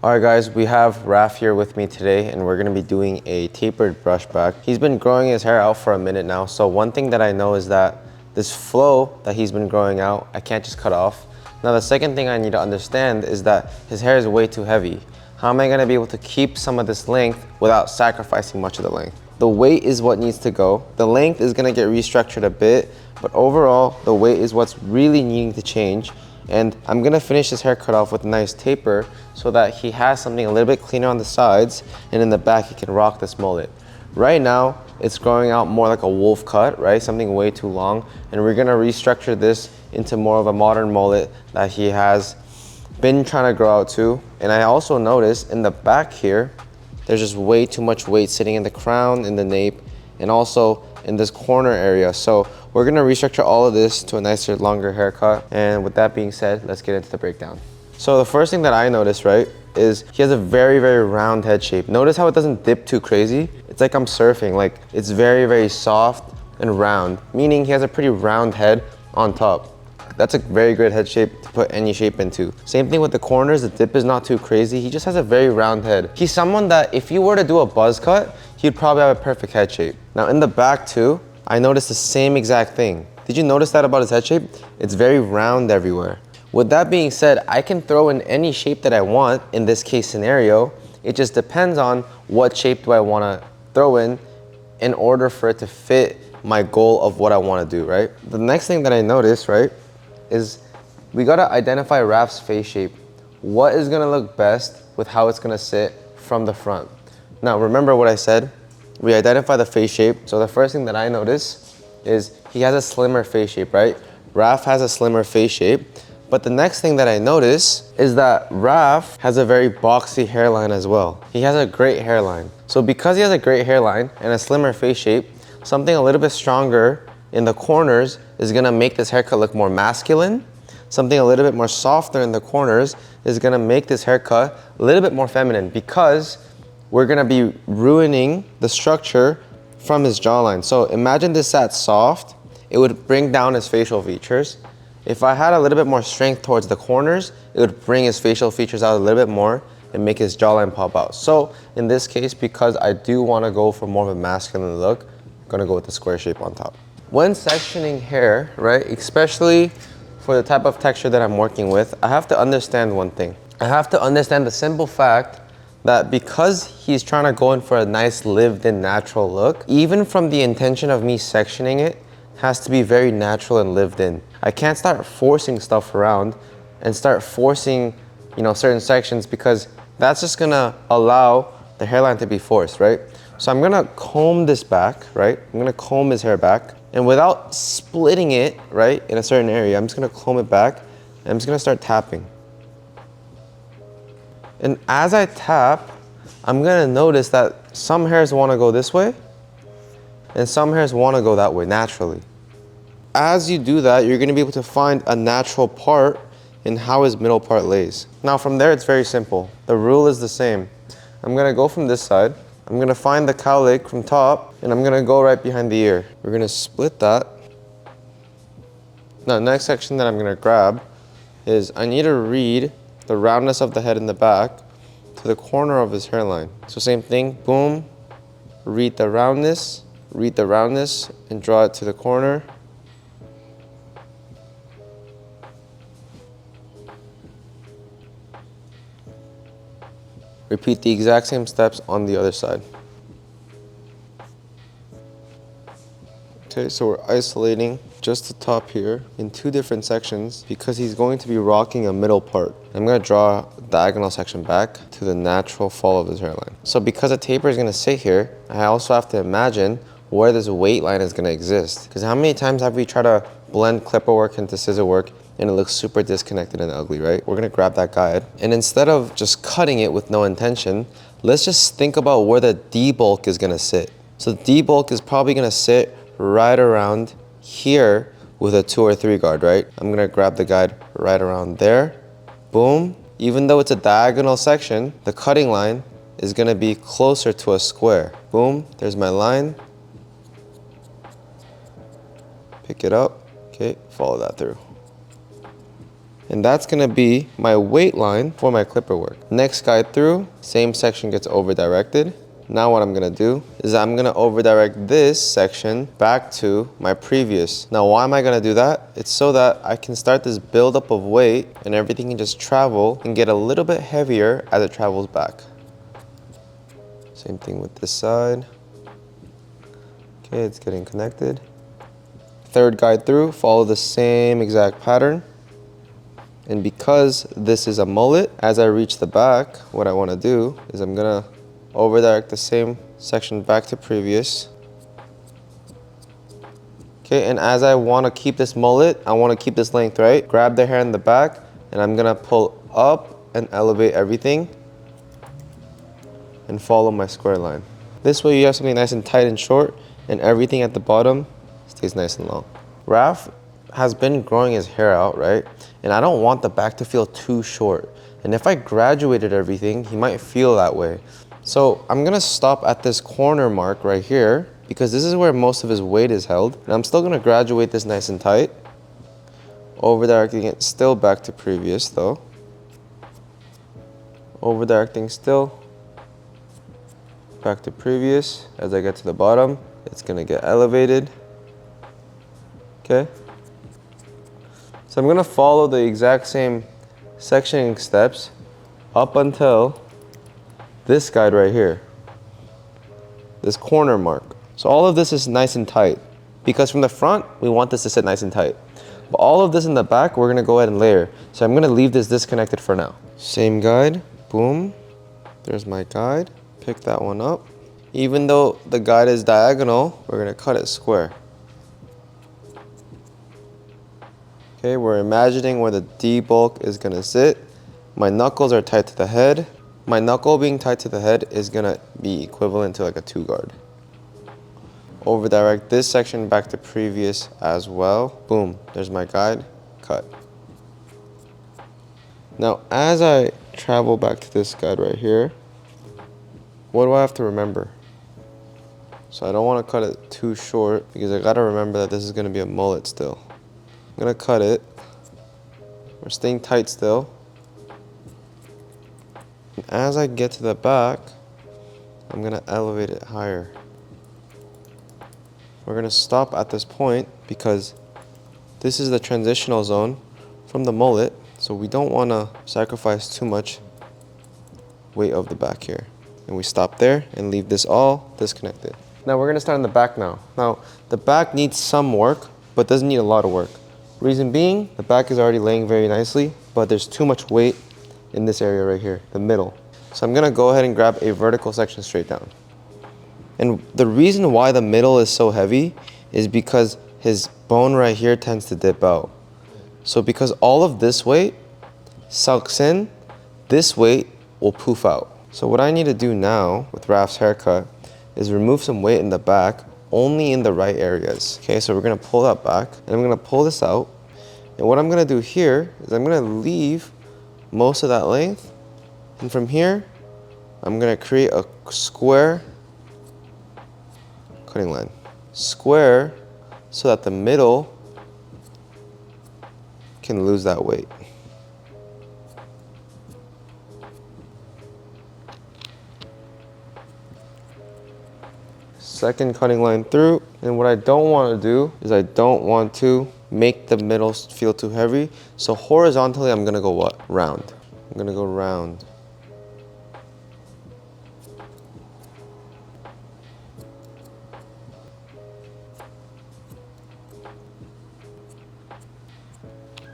Alright guys, we have Raf here with me today and we're going to be doing a tapered brush back. He's been growing his hair out for a minute now, so one thing that I know is that this flow that he's been growing out, I can't just cut off. Now the second thing I need to understand is that his hair is way too heavy. How am I going to be able to keep some of this length without sacrificing much of the length? The weight is what needs to go. The length is going to get restructured a bit, but overall the weight is what's really needing to change. And I'm gonna finish his haircut off with a nice taper so that he has something a little bit cleaner on the sides, and in the back he can rock this mullet. Right now, it's growing out more like a wolf cut, right? Something way too long. And we're gonna restructure this into more of a modern mullet that he has been trying to grow out to. And I also noticed in the back here, there's just way too much weight sitting in the crown, in the nape, and also in this corner area. So we're gonna restructure all of this to a nicer, longer haircut. And with that being said, let's get into the breakdown. So the first thing that I noticed, right, is he has a very, very round head shape. Notice how it doesn't dip too crazy. It's like I'm surfing, like it's very, very soft and round, meaning he has a pretty round head on top. That's a very good head shape to put any shape into. Same thing with the corners, the dip is not too crazy. He just has a very round head. He's someone that if you were to do a buzz cut, he'd probably have a perfect head shape. Now in the back too, I noticed the same exact thing. Did you notice that about his head shape? It's very round everywhere. With that being said, I can throw in any shape that I want in this case scenario. It just depends on what shape do I want to throw in order for it to fit my goal of what I want to do, right? The next thing that I noticed, right, is we got to identify Raf's face shape. What is going to look best with how it's going to sit from the front? Now, remember what I said? We identify the face shape. So the first thing that I notice is he has a slimmer face shape, right? Raf has a slimmer face shape. But the next thing that I notice is that Raf has a very boxy hairline as well. He has a great hairline. So because he has a great hairline and a slimmer face shape, something a little bit stronger in the corners is gonna make this haircut look more masculine. Something a little bit more softer in the corners is gonna make this haircut a little bit more feminine, because we're gonna be ruining the structure from his jawline. So imagine this sat soft, it would bring down his facial features. If I had a little bit more strength towards the corners, it would bring his facial features out a little bit more and make his jawline pop out. So in this case, because I do wanna go for more of a masculine look, I'm gonna go with the square shape on top. When sectioning hair, right, especially for the type of texture that I'm working with, I have to understand one thing. I have to understand the simple fact that because he's trying to go in for a nice lived-in natural look, even from the intention of me sectioning it, has to be very natural and lived in. I can't start forcing stuff around and start forcing, you know, certain sections, because that's just gonna allow the hairline to be forced, right? So I'm gonna comb this back, right? I'm gonna comb his hair back, and without splitting it, right, in a certain area, I'm just gonna comb it back, and I'm just gonna start tapping. And as I tap, I'm gonna notice that some hairs wanna go this way, and some hairs wanna go that way naturally. As you do that, you're gonna be able to find a natural part in how his middle part lays. Now from there, it's very simple. The rule is the same. I'm gonna go from this side, I'm gonna find the cowlick from top, and I'm gonna go right behind the ear. We're gonna split that. Now, next section that I'm gonna grab is I need to read the roundness of the head in the back to the corner of his hairline. So same thing, boom, read the roundness, and draw it to the corner. Repeat the exact same steps on the other side. Okay, so we're isolating just the top here in two different sections because he's going to be rocking a middle part. I'm gonna draw a diagonal section back to the natural fall of his hairline. So because a taper is gonna sit here, I also have to imagine where this weight line is gonna exist. Because how many times have we tried to blend clipper work into scissor work and it looks super disconnected and ugly, right? We're gonna grab that guide, and instead of just cutting it with no intention, let's just think about where the debulk is gonna sit. So the debulk is probably gonna sit right around here with a 2 or 3 guard, right? I'm gonna grab the guide right around there, boom. Even though it's a diagonal section, the cutting line is gonna be closer to a square. Boom, there's my line. Pick it up, okay, follow that through. And that's gonna be my weight line for my clipper work. Next guide through, same section gets over directed. Now what I'm gonna do is I'm gonna over direct this section back to my previous. Now why am I gonna do that? It's so that I can start this buildup of weight and everything can just travel and get a little bit heavier as it travels back. Same thing with this side. Okay, it's getting connected. Third guide through, follow the same exact pattern. And because this is a mullet, as I reach the back, what I wanna do is I'm gonna over direct the same section back to previous. Okay, and as I wanna keep this mullet, I wanna keep this length, right? Grab the hair in the back, and I'm gonna pull up and elevate everything and follow my square line. This way you have something nice and tight and short, and everything at the bottom stays nice and long. Raf has been growing his hair out, right? And I don't want the back to feel too short. And if I graduated everything, he might feel that way. So I'm gonna stop at this corner mark right here because this is where most of his weight is held. And I'm still gonna graduate this nice and tight. Over directing it still back to previous though. Over directing still back to previous. As I get to the bottom, it's gonna get elevated. Okay. So I'm gonna follow the exact same sectioning steps up until this guide right here, this corner mark. So all of this is nice and tight because from the front, we want this to sit nice and tight. But all of this in the back, we're gonna go ahead and layer. So I'm gonna leave this disconnected for now. Same guide, boom. There's my guide, pick that one up. Even though the guide is diagonal, we're gonna cut it square. Okay, we're imagining where the D bulk is gonna sit. My knuckles are tight to the head. My knuckle being tied to the head is gonna be equivalent to like a 2 guard. Over direct this section back to previous as well. Boom, there's my guide, cut. Now, as I travel back to this guide right here, what do I have to remember? So I don't wanna cut it too short because I gotta remember that this is gonna be a mullet still. I'm gonna cut it. We're staying tight still. As I get to the back, I'm gonna elevate it higher. We're gonna stop at this point because this is the transitional zone from the mullet, so we don't wanna sacrifice too much weight of the back here. And we stop there and leave this all disconnected. Now we're gonna start in the back now. Now, the back needs some work, but doesn't need a lot of work. Reason being, the back is already laying very nicely, but there's too much weight in this area right here, the middle. So I'm gonna go ahead and grab a vertical section straight down. And the reason why the middle is so heavy is because his bone right here tends to dip out. So because all of this weight sucks in, this weight will poof out. So what I need to do now with Raf's haircut is remove some weight in the back, only in the right areas. Okay, so we're gonna pull that back and I'm gonna pull this out. And what I'm gonna do here is I'm gonna leave most of that length. And from here, I'm gonna create a square cutting line. Square so that the middle can lose that weight. Second cutting line through, and what I don't want to do is I don't want to make the middle feel too heavy. So horizontally, I'm gonna go what? Round. I'm gonna go round.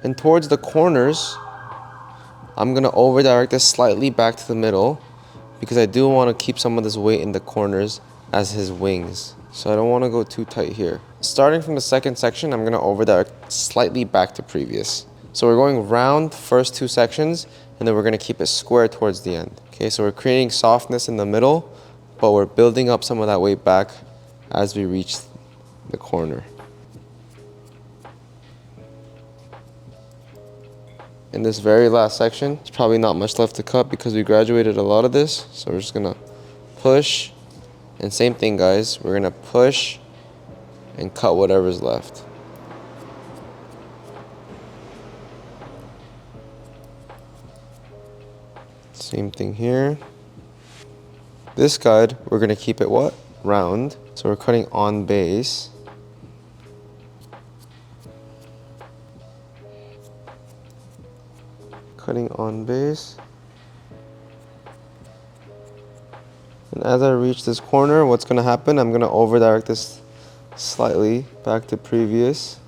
And towards the corners, I'm gonna over direct this slightly back to the middle because I do want to keep some of this weight in the corners as his wings. So I don't want to go too tight here. Starting from the second section, I'm gonna over direct slightly back to previous. So we're going round first 2 sections, and then we're gonna keep it square towards the end. Okay, so we're creating softness in the middle, but we're building up some of that weight back as we reach the corner. In this very last section, there's probably not much left to cut because we graduated a lot of this. So we're just gonna push, and same thing guys, we're gonna push and cut whatever's left. Same thing here. This guide, we're gonna keep it what? Round. So we're cutting on base. Cutting on base. And as I reach this corner, what's gonna happen? I'm gonna over direct this slightly back to previous.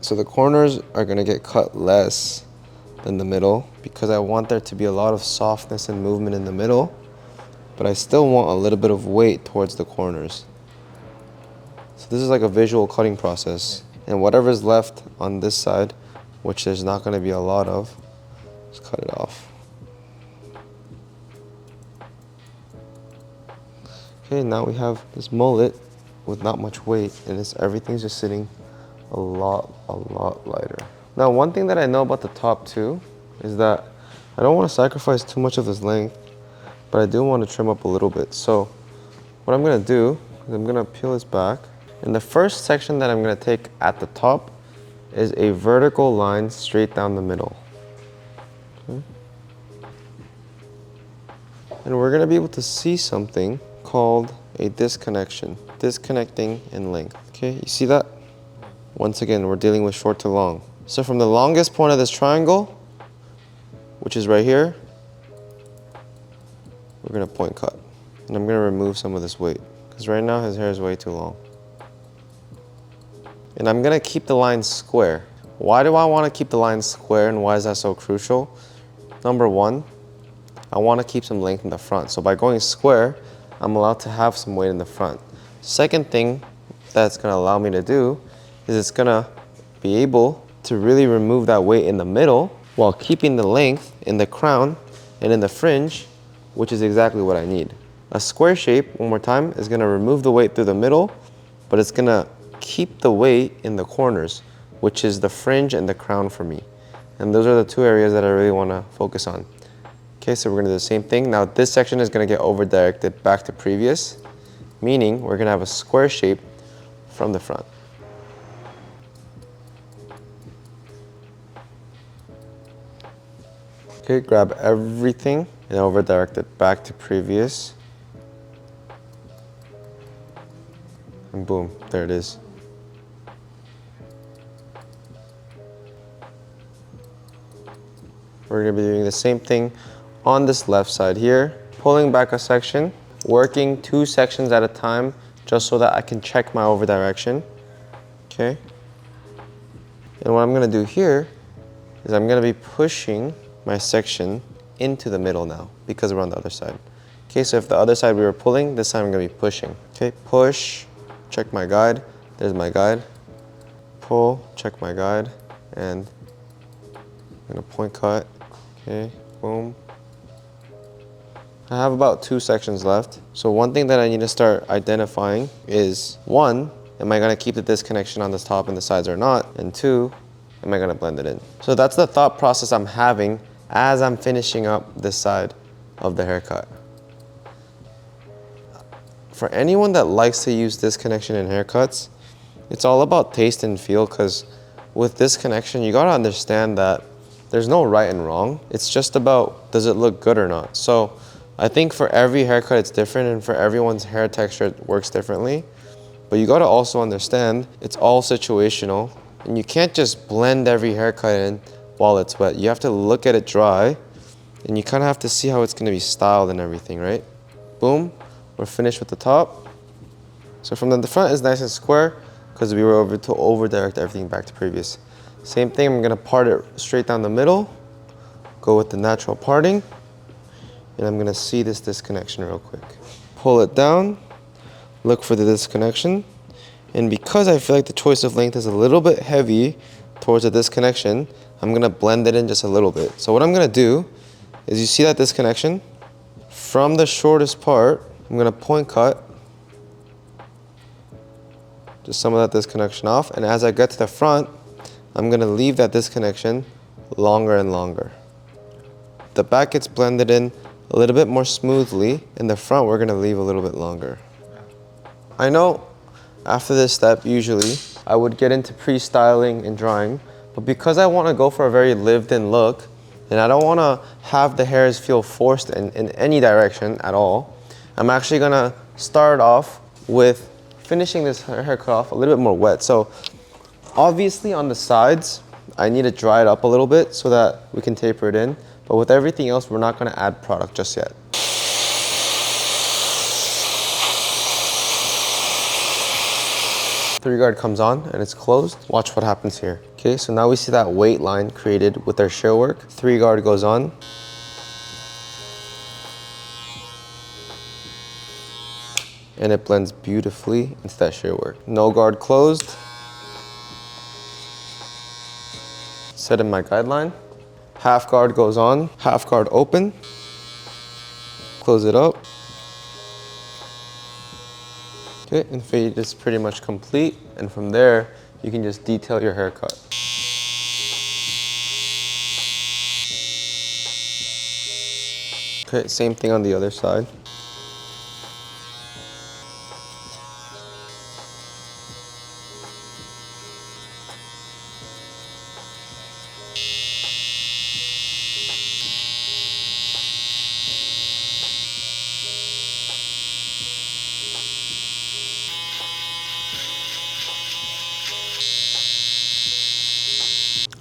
So the corners are gonna get cut less than the middle because I want there to be a lot of softness and movement in the middle, but I still want a little bit of weight towards the corners. So this is like a visual cutting process. And whatever's left on this side, which there's not gonna be a lot of, just cut it off. Okay, now we have this mullet with not much weight, and everything's just sitting a lot lighter. Now, one thing that I know about the top too is that I don't want to sacrifice too much of this length, but I do want to trim up a little bit. So what I'm going to do is I'm going to peel this back. And the first section that I'm going to take at the top is a vertical line straight down the middle. Okay. And we're going to be able to see something called a disconnection, disconnecting in length. Okay, you see that? Once again, we're dealing with short to long. So from the longest point of this triangle, which is right here, we're gonna point cut. And I'm gonna remove some of this weight, because right now his hair is way too long. And I'm gonna keep the line square. Why do I wanna keep the line square, and why is that so crucial? Number one, I wanna keep some length in the front. So by going square, I'm allowed to have some weight in the front. Second thing that's gonna allow me to do is it's gonna be able to really remove that weight in the middle while keeping the length in the crown and in the fringe, which is exactly what I need. A square shape, one more time, is gonna remove the weight through the middle, but it's gonna keep the weight in the corners, which is the fringe and the crown for me. And those are the two areas that I really wanna focus on. Okay, so we're gonna do the same thing. Now this section is gonna get over directed back to previous, meaning we're gonna have a square shape from the front. Okay, grab everything and over direct it back to previous. And boom, there it is. We're gonna be doing the same thing on this left side here, pulling back a section, working 2 sections at a time, just so that I can check my over direction, okay? And what I'm gonna do here is I'm gonna be pushing my section into the middle now, because we're on the other side. Okay, so if the other side we were pulling, this time I'm gonna be pushing. Okay, push, check my guide, there's my guide. Pull, check my guide, and I'm gonna point cut, okay, boom. I have about 2 sections left. So one thing that I need to start identifying is, 1, am I gonna keep the disconnection on the top and the sides or not? And 2, am I gonna blend it in? So that's the thought process I'm having as I'm finishing up this side of the haircut. For anyone that likes to use disconnection in haircuts, it's all about taste and feel, because with disconnection, you gotta understand that there's no right and wrong. It's just about, does it look good or not? So I think for every haircut it's different, and for everyone's hair texture it works differently. But you gotta also understand it's all situational, and you can't just blend every haircut in while it's wet. You have to look at it dry, and you kind of have to see how it's gonna be styled and everything, right? Boom, we're finished with the top. So from the front is nice and square because we were over to over direct everything back to previous. Same thing, I'm gonna part it straight down the middle, go with the natural parting, and I'm gonna see this disconnection real quick. Pull it down, look for the disconnection, and because I feel like the choice of length is a little bit heavy towards the disconnection, I'm gonna blend it in just a little bit. So what I'm gonna do is, you see that disconnection? From the shortest part, I'm gonna point cut just some of that disconnection off, and as I get to the front, I'm gonna leave that disconnection longer and longer. The back gets blended in a little bit more smoothly. In the front, we're gonna leave a little bit longer. I know after this step, usually, I would get into pre-styling and drying, But because I want to go for a very lived-in look, and I don't want to have the hairs feel forced in any direction at all, I'm actually going to start off with finishing this haircut off a little bit more wet. So obviously on the sides, I need to dry it up a little bit so that we can taper it in. But with everything else, we're not going to add product just yet. Three guard comes on and it's closed. Watch what happens here. Okay, so now we see that weight line created with our shear work. Three guard goes on. And it blends beautifully into that shear work. No guard closed. Set in my guideline. Half guard goes on, half guard open. Close it up. Okay, and fade is pretty much complete. And from there, you can just detail your haircut. Okay, same thing on the other side.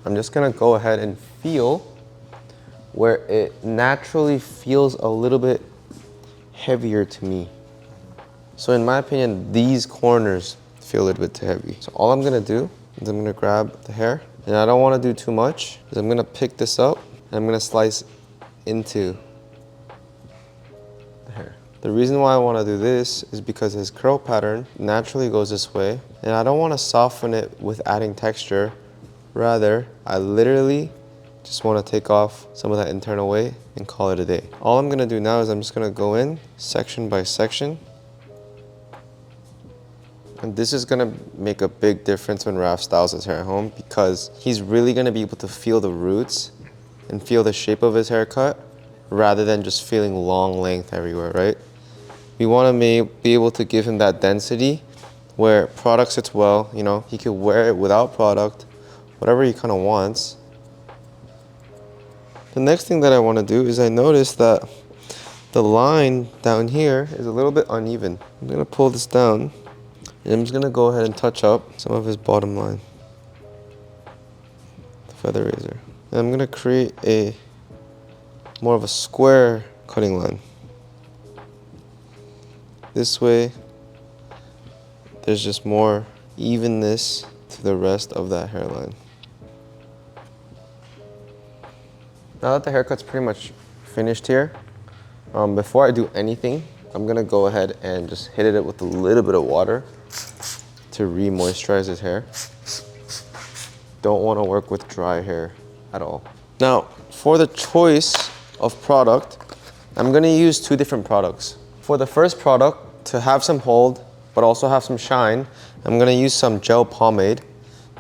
I'm just gonna go ahead and feel where it naturally feels a little bit heavier to me. So in my opinion, these corners feel a little bit too heavy. So all I'm gonna do is I'm gonna grab the hair, and I don't wanna do too much, is I'm gonna pick this up and I'm gonna slice into the hair. The reason why I wanna do this is because his curl pattern naturally goes this way, and I don't wanna soften it with adding texture. Rather, I literally just want to take off some of that internal weight and call it a day. All I'm going to do now is I'm just going to go in section by section. And this is going to make a big difference when Raf styles his hair at home, because he's really going to be able to feel the roots and feel the shape of his haircut rather than just feeling long length everywhere, right? We want to be able to give him that density where product sits well, you know, he could wear it without product, whatever he kind of wants. The next thing that I want to do is I notice that the line down here is a little bit uneven. I'm going to pull this down and I'm just going to go ahead and touch up some of his bottom line, the feather razor. And I'm going to create a more of a square cutting line. This way there's just more evenness to the rest of that hairline. Now that the haircut's pretty much finished here, before I do anything, I'm gonna go ahead and just hit it with a little bit of water to re-moisturize his hair. Don't wanna work with dry hair at all. Now, for the choice of product, I'm gonna use two different products. For the first product, to have some hold, but also have some shine, I'm gonna use some gel pomade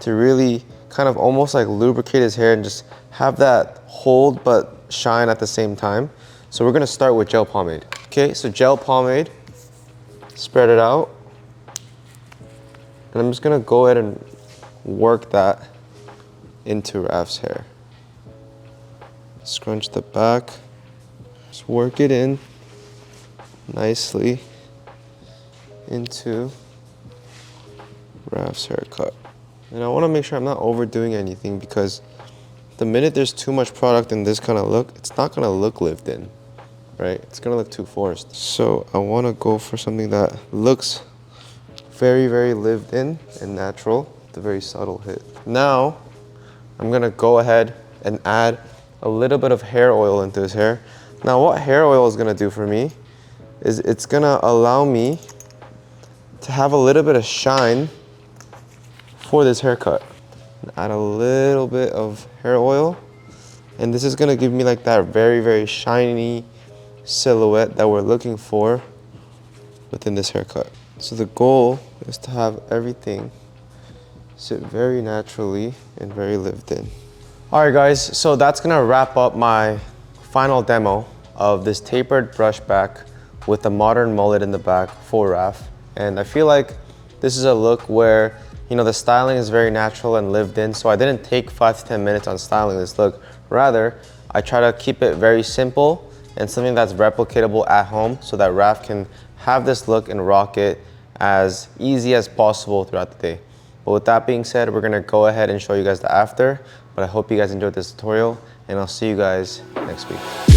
to really kind of almost like lubricate his hair and just have that hold but shine at the same time. So we're gonna start with gel pomade. Okay, so gel pomade, spread it out. And I'm just gonna go ahead and work that into Raf's hair. Scrunch the back, just work it in nicely into Raf's haircut. And I wanna make sure I'm not overdoing anything, because the minute there's too much product in this kind of look, it's not gonna look lived in, right? It's gonna look too forced. So I wanna go for something that looks very, very lived in and natural, with a very subtle hit. Now, I'm gonna go ahead and add a little bit of hair oil into his hair. Now what hair oil is gonna do for me is it's gonna allow me to have a little bit of shine for this haircut. Add a little bit of hair oil, and this is gonna give me like that very, very shiny silhouette that we're looking for within this haircut. So the goal is to have everything sit very naturally and very lived in. All right guys, so that's gonna wrap up my final demo of this tapered brushback with a modern mullet in the back for Raf. And I feel like this is a look where, You know, the styling is very natural and lived in, so I didn't take 5 to 10 minutes on styling this look. Rather, I try to keep it very simple and something that's replicatable at home so that Raf can have this look and rock it as easy as possible throughout the day. But with that being said, we're gonna go ahead and show you guys the after, but I hope you guys enjoyed this tutorial and I'll see you guys next week.